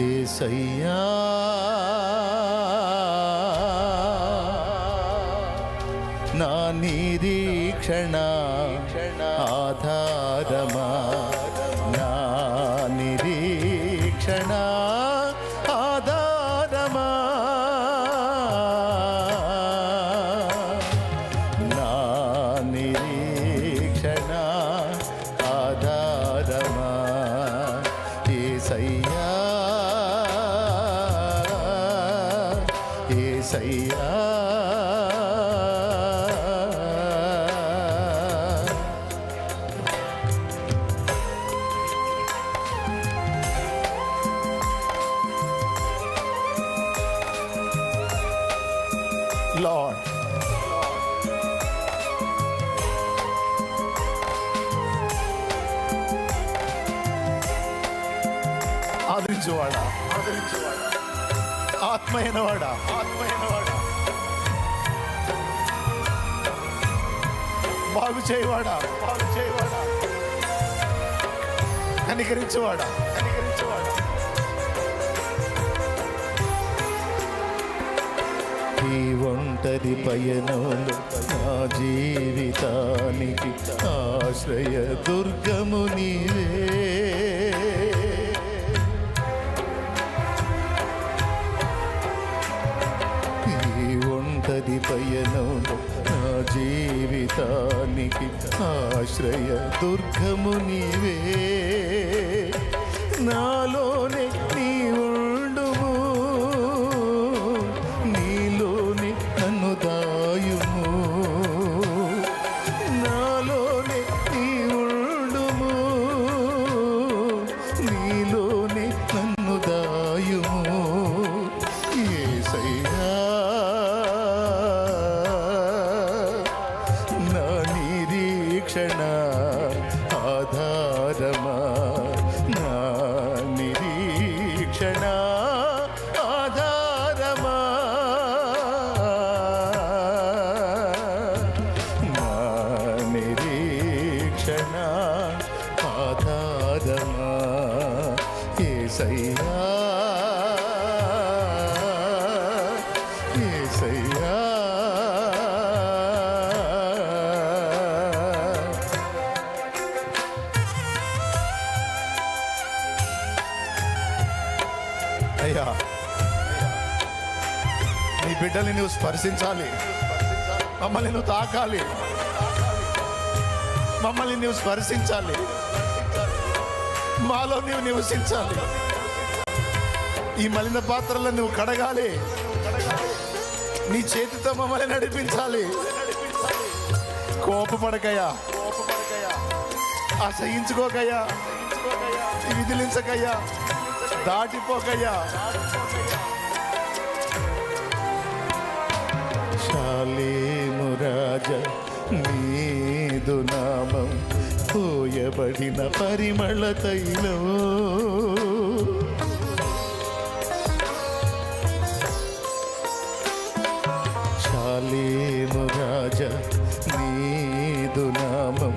యేసయ్యా నా నిరీక్షణ ఆధారమా, నా నిరీక్షణ ఆధారమా, నా నిరీక్షణ ఆధారమా యేసయ్యా, యేసయ్యా. Lord, ఆదరించువాడా, ఆత్మహీనవాడా, బాగు చేయవాడా, కనికరించువాడా, ఈ ఒంటరి పయనంలో నా జీవితానికి ఆశ్రయ దుర్గము నీవే, ఈ ఒంటరి పయనంలో నా జీవితానికి ఆశ్రయ దుర్గము నీవే, నాలోనే నీ ఉండుము, నీలోనే నన్ను దాయుము, నాలోనే నీ ఉండుము, నీలోనే నన్ను దాయుము యేసయ్యా, నా నిరీక్షణ ఆధారమా, నా నిరీక్షణ ఆధారమా, నా నిరీక్షణ ఆధారమా యేసయ్యా, యేసయ్యా. అయ్యా, నీ బిడ్డల్ని నువ్వు స్పర్శించాలి, మమ్మల్ని నువ్వు తాకాలి, మమ్మల్ని నువ్వు స్పర్శించాలి, మాలో నువ్వు నివసించాలి, ఈ మలిన పాత్రలను నువ్వు కడగాలి, నీ చేతితో మమ్మల్ని నడిపించాలి. కోపపడకయ్యా, అసహించుకోకయ్యా, విదిలించకయ్యా, దాటిపోకయ్యా. షాలేము రాజా నీదు నామం పోయబడిన పరిమళ తైలం, షాలేము రాజా నీదు నామం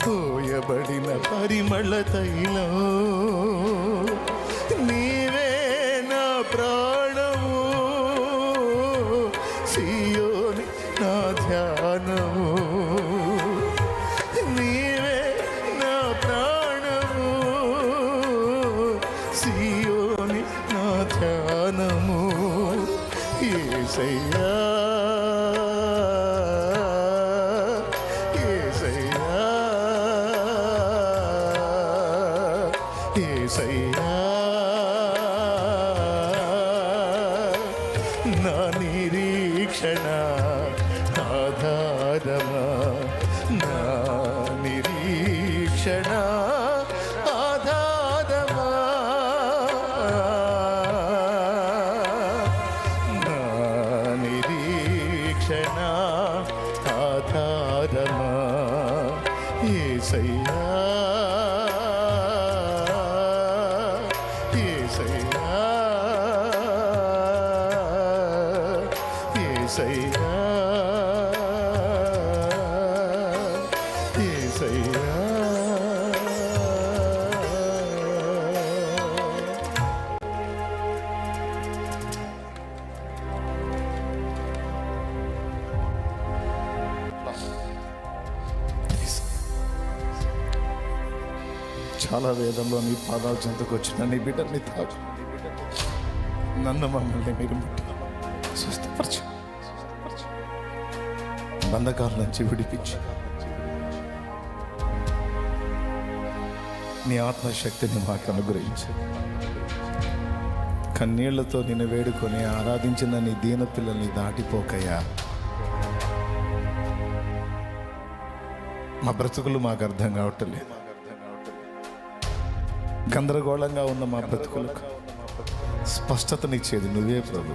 పోయబడిన పరిమళ తైలం, నీవే నా ప్రాణము, సియోని నా ధ్యానము, నీవే నా ప్రాణము, సియోని నా ధ్యానము యేసయ్యా, యేసయ్యా, యేసయ్యా. నా నిరీక్షణ ఆధారమా, నా నిరీక్షణ ఆధారమా, నా నిరీక్షణ ఆధారమా యేసయ్యా, యేసయ్యా, యేసయ్యా, యేసయ్యా. ఉదయకాల వేదంలో నీ పాదాల చెంతకు వచ్చిన నీ బిడ్డల్ని తాకు. నన్ను మమ్మల్ని మీరు ముట్టి స్వస్థపరచు. బంధకాల నుంచి విడిపించి నీ ఆత్మశక్తిని మాకు అనుగ్రహించు. కన్నీళ్లతో నిన్ను వేడుకొని ఆరాధించిన నీ దీన పిల్లల్ని దాటిపోకయ్యా. మా బ్రతుకులు మాకు అర్థం కావట్లేదు. గందరగోళంగా ఉన్న మా బ్రతుకులకు స్పష్టతనిచ్చేది నువ్వే ప్రభు.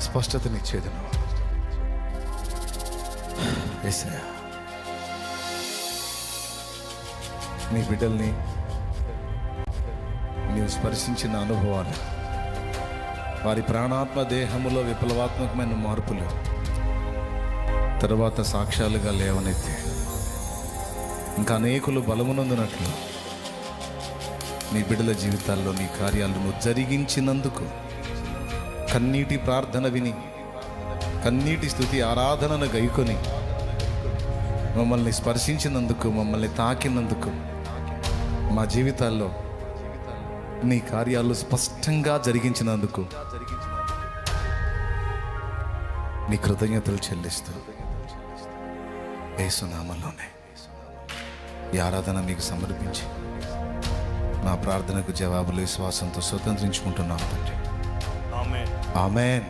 స్పష్టతనిచ్చేది నువ్వు యేసయ్యా. నీ బిడ్డల్ని నీవు స్పర్శించిన అనుభవాలు, వారి ప్రాణాత్మ దేహములో విప్లవాత్మకమైన మార్పులు తరువాత సాక్ష్యాలుగా లేవనెత్తి ఇంకా అనేకులు బలమునందునట్లు నీ బిడ్డల జీవితాల్లో నీ కార్యాలను జరిగించినందుకు, కన్నీటి ప్రార్థన విని కన్నీటి స్తుతి ఆరాధనను గైకొని మమ్మల్ని స్పర్శించినందుకు, మమ్మల్ని తాకినందుకు, మా జీవితాల్లో నీ కార్యాలు స్పష్టంగా జరిగించినందుకు నీ కృతజ్ఞతలు చెల్లిస్తూ యేసు నామములోనే ఈ ఆరాధన మీకు సమర్పించి నా ప్రార్థనకు జవాబులు విశ్వాసంతో స్వతంత్రించుకుంటున్నాను తండ్రి. ఆమేన్.